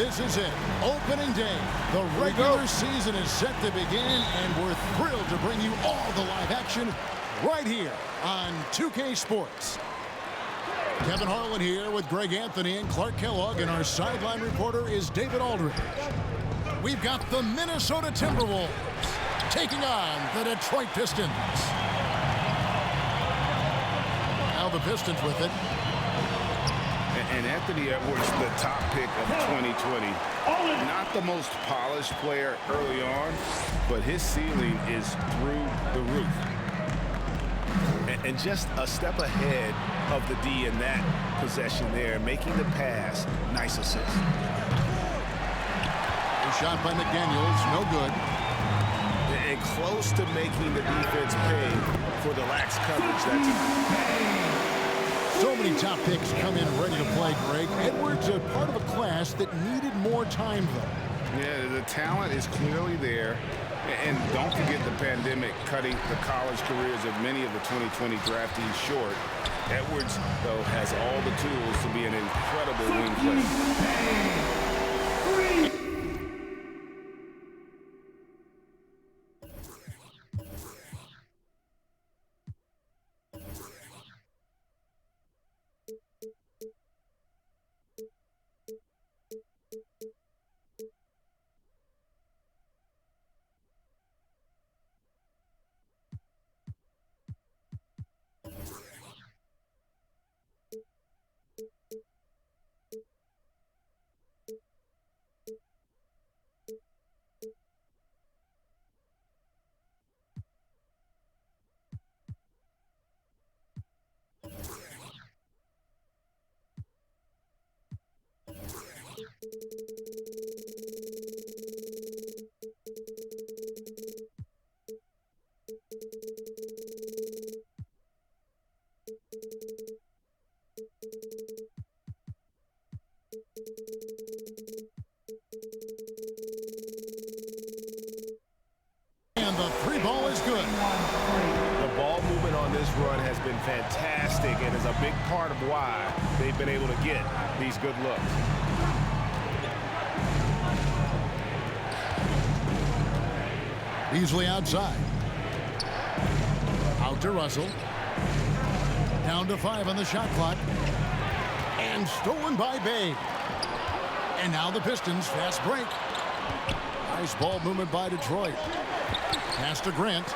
This is it, opening day. The regular season is set to begin, and we're thrilled to bring you all the live action right here on 2K Sports. Kevin Harlan here with Greg Anthony and Clark Kellogg, and our sideline reporter is David Aldridge. We've got the Minnesota Timberwolves taking on the Detroit Pistons. Now the Pistons with it. And Anthony Edwards, the top pick of 2020. Not the most polished player early on, but his ceiling is through the roof. And just a step ahead of the D in that possession there, making the pass. Nice assist. A shot by McDaniels, no good. And close to making the defense pay for the lax coverage that time. So many top picks come in ready to play, Greg. Edwards a part of a class that needed more time, though. Yeah, the talent is clearly there. And don't forget the pandemic cutting the college careers of many of the 2020 draftees short. Edwards, though, has all the tools to be an incredible wing player. And the three ball is good. The ball movement on this run has been fantastic and is a big part of why they've been able to get these good looks. Beasley outside. Out to Russell. Down to 5 on the shot clock. And stolen by Babe. And now the Pistons fast break. Nice ball movement by Detroit. Pass to Grant.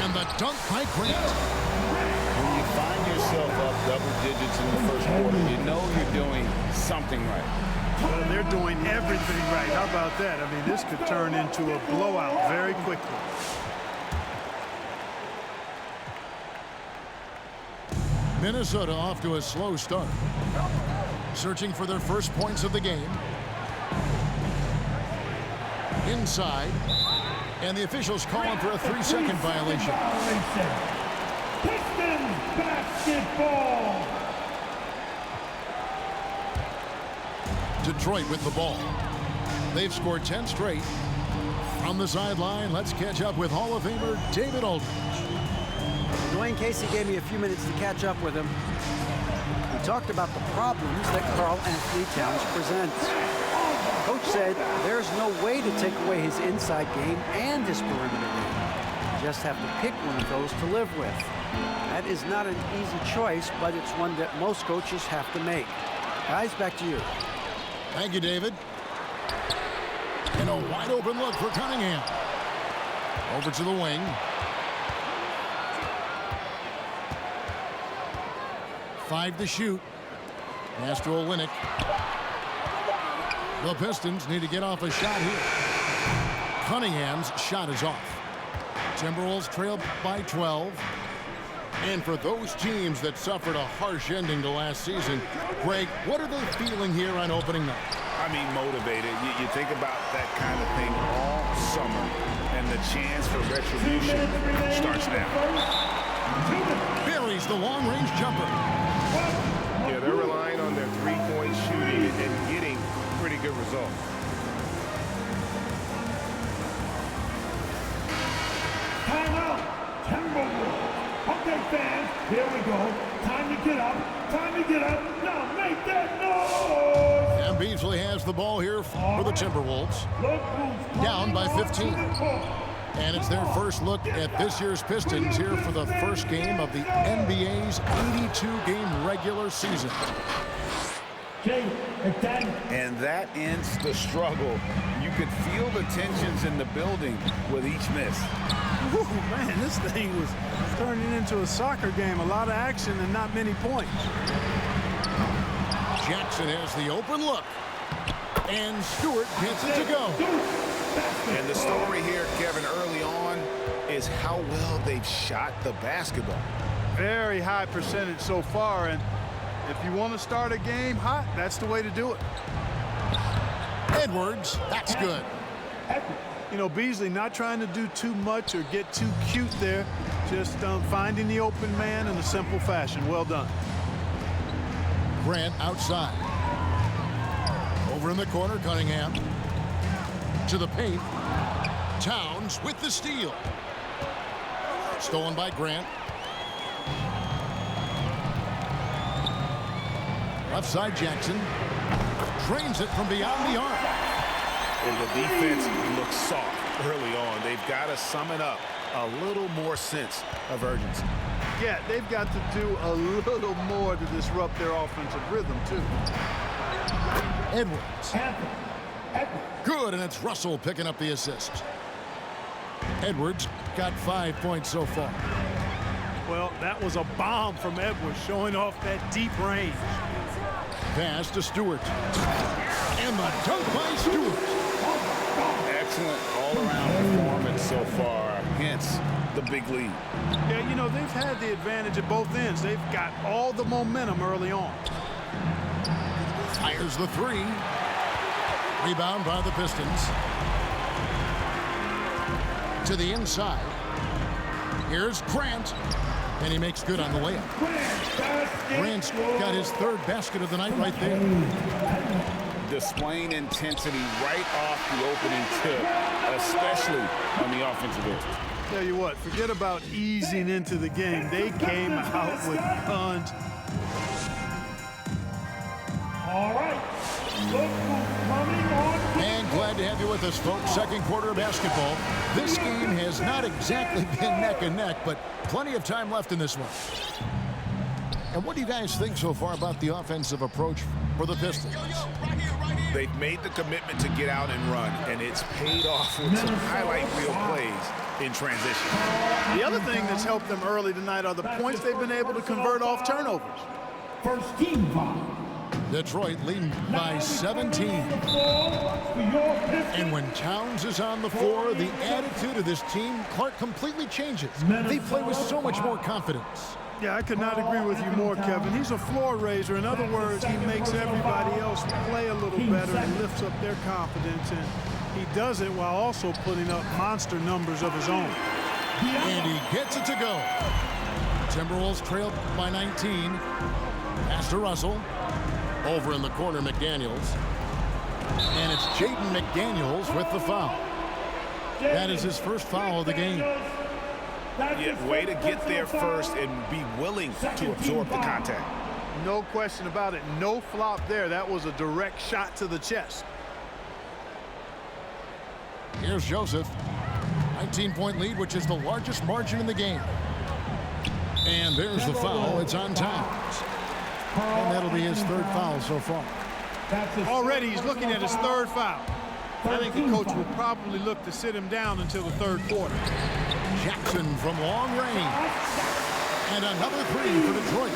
And the dunk by Grant. When you find yourself up double digits in the first quarter, you know you're doing something right. Well, they're doing everything right. How about that? I mean, this could turn into a blowout very quickly. Minnesota off to a slow start. Searching for their first points of the game. Inside. And the officials calling for a 3-second violation. Pistons basketball. Detroit with the ball. They've scored 10 straight. From the sideline, let's catch up with Hall of Famer David Aldridge. Dwayne Casey gave me a few minutes to catch up with him. We talked about the problems that Karl Anthony Towns presents. Coach said there's no way to take away his inside game and his perimeter game. You just have to pick one of those to live with. That is not an easy choice, but it's one that most coaches have to make. Guys, back to you. Thank you, David. And a wide open look for Cunningham. Over to the wing. Five to shoot. Pass to Olynyk. The Pistons need to get off a shot here. Cunningham's shot is off. Timberwolves trail by 12. And for those teams that suffered a harsh ending to last season, Greg, what are they feeling here on opening night? I mean, motivated. You think about that kind of thing all summer, and the chance for retribution starts now. Buries the long-range jumper. Yeah, they're relying on their three-point shooting and getting pretty good results. Timeout. Timberwolves. Okay, fans, here we go. Time to get up. Time to get up. Now make that noise. Beasley has the ball here for the Timberwolves. Down by 15. And it's their first look at this year's Pistons here for the first game of the NBA's 82-game regular season. And that ends the struggle. You could feel the tensions in the building with each miss. Ooh, man, this thing was turning into a soccer game. A lot of action and not many points. Jackson has the open look. And Stewart gets it to go. And the story here, Kevin, early on is how well they've shot the basketball. Very high percentage so far, and if you want to start a game hot, that's the way to do it. Edwards, that's good. You know, Beasley not trying to do too much or get too cute there, just finding the open man in a simple fashion. Well done. Grant outside. Over in the corner, Cunningham. To the paint. Towns with the steal. Stolen by Grant. Left side, Jackson. Drains it from beyond the arc. And the defense looks soft early on. They've got to sum it up. A little more sense of urgency. Yeah, they've got to do a little more to disrupt their offensive rhythm, too. Edwards. Good, and it's Russell picking up the assist. Edwards got 5 points so far. Well, that was a bomb from Edwards, showing off that deep range. Pass to Stewart. And the dunk by Stewart. Excellent all-around performance so far, hence the big lead. Yeah, you know, they've had the advantage at both ends. They've got all the momentum early on. Fires the three. Rebound by the Pistons. To the inside. Here's Grant. And he makes good on the layup. Grant's got his third basket of the night right there. Displaying intensity right off the opening tip, especially on the offensive end. Tell you what, forget about easing into the game. They came out with tons. All right. Look who's coming on. And glad to have you with us, folks. Second quarter of basketball. This game has not exactly been neck and neck, but plenty of time left in this one. And what do you guys think so far about the offensive approach for the Pistons? They've made the commitment to get out and run, and it's paid off with some highlight reel plays in transition. The other thing that's helped them early tonight are the points they've been able to convert off turnovers. First team foul. Detroit leading by 17. And when Towns is on the floor, the attitude of this team, Clark, completely changes. They play with so much more confidence. Yeah, I could not agree with you more, Kevin. He's a floor raiser. In other words, he makes everybody else play a little better and lifts up their confidence. And he does it while also putting up monster numbers of his own. And he gets it to go. Timberwolves trailed by 19. Pass to Russell. Over in the corner, McDaniels. And it's Jaden McDaniels with the foul. That is his first foul of the game. Yeah, way to get there first and be willing to absorb the contact. No question about it. No flop there. That was a direct shot to the chest. Here's Joseph. 19-point lead, which is the largest margin in the game. And there's the foul. It's on Towns. And that'll be his third foul so far. Already he's looking at his third foul. I think the coach will probably look to sit him down until the third quarter. Jackson from long range. And another three for Detroit.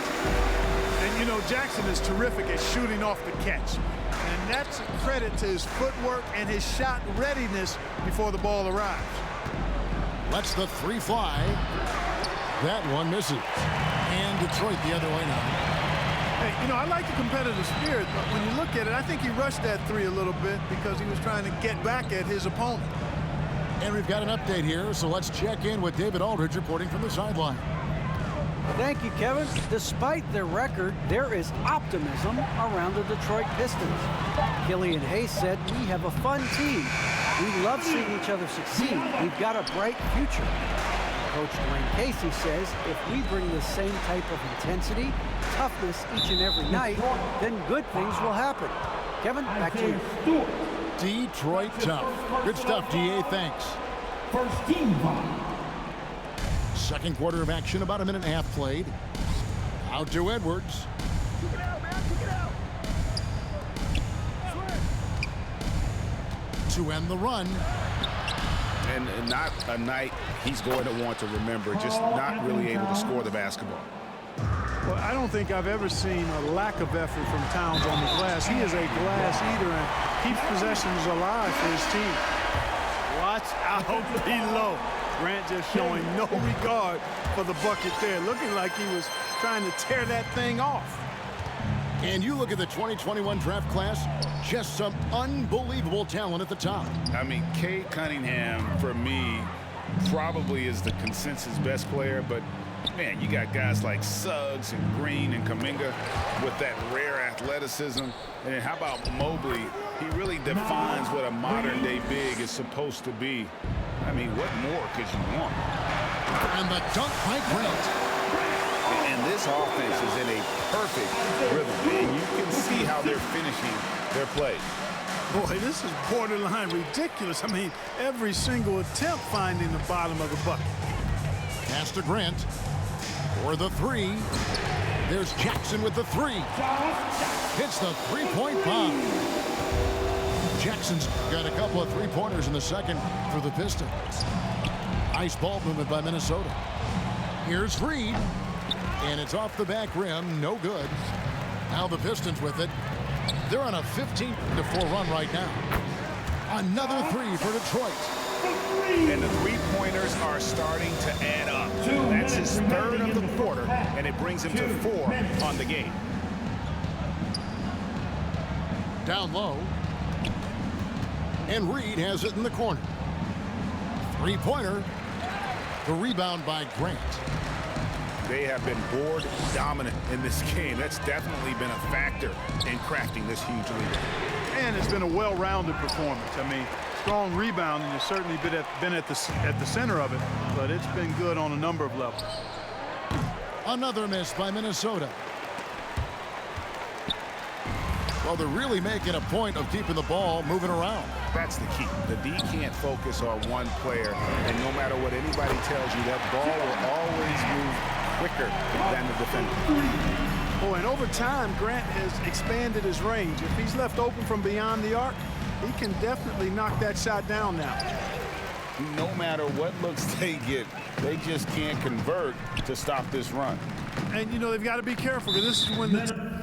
And, you know, Jackson is terrific at shooting off the catch. And that's a credit to his footwork and his shot readiness before the ball arrives. Lets the three fly. That one misses. And Detroit the other way now. Hey, you know, I like the competitive spirit, but when you look at it, I think he rushed that three a little bit because he was trying to get back at his opponent. And we've got an update here, so let's check in with David Aldridge reporting from the sideline. Thank you, Kevin. Despite their record, there is optimism around the Detroit Pistons. Killian Hayes said, "We have a fun team. We love seeing each other succeed. We've got a bright future." Coach Dwayne Casey says, "If we bring the same type of intensity, toughness each and every night, then good things will happen." Kevin, back to you. Stewart. Detroit tough. Good stuff, DA. Thanks. First team foul. Second quarter of action, about a minute and a half played. Out to Edwards. Kick it out, man. Kick it out. To end the run. And not a night he's going to want to remember, just not really able to score the basketball. Well, I don't think I've ever seen a lack of effort from Towns on the glass. He is a glass eater and keeps possessions alive for his team. Watch out below. Grant just showing no regard for the bucket there, looking like he was trying to tear that thing off. And you look at the 2021 draft class, just some unbelievable talent at the top. I mean, Cade Cunningham, for me, probably is the consensus best player, but man, you got guys like Suggs and Green and Kuminga with that rare athleticism. And how about Mobley? He really defines what a modern-day big is supposed to be. I mean, what more could you want? And the dunk by Grant. And this offense is in a perfect rhythm. And you can see how they're finishing their play. Boy, this is borderline ridiculous. I mean, every single attempt finding the bottom of the bucket. Pass to Grant for the three. There's Jackson with the three. Hits the three-point bomb. Jackson's got a couple of three-pointers in the second for the Pistons. Nice ball movement by Minnesota. Here's Reed. And it's off the back rim. No good. Now the Pistons with it. They're on a 15-4 run right now. Another three for Detroit. And the three-pointers are starting to add up. That's his third of the quarter, and it brings him to 4 on the game. Down low. And Reed has it in the corner. Three-pointer. The rebound by Grant. They have been board dominant in this game. That's definitely been a factor in crafting this huge lead. And it's been a well-rounded performance. I mean, strong rebounding has certainly been at the center of it, but it's been good on a number of levels. Another miss by Minnesota. Well, they're really making a point of keeping the ball moving around. That's the key. The D can't focus on one player, and no matter what anybody tells you, that ball will always move quicker than the defender. Oh, and over time, Grant has expanded his range. If he's left open from beyond the arc, he can definitely knock that shot down now. No matter what looks they get, they just can't convert to stop this run. And, you know, they've got to be careful because this is when the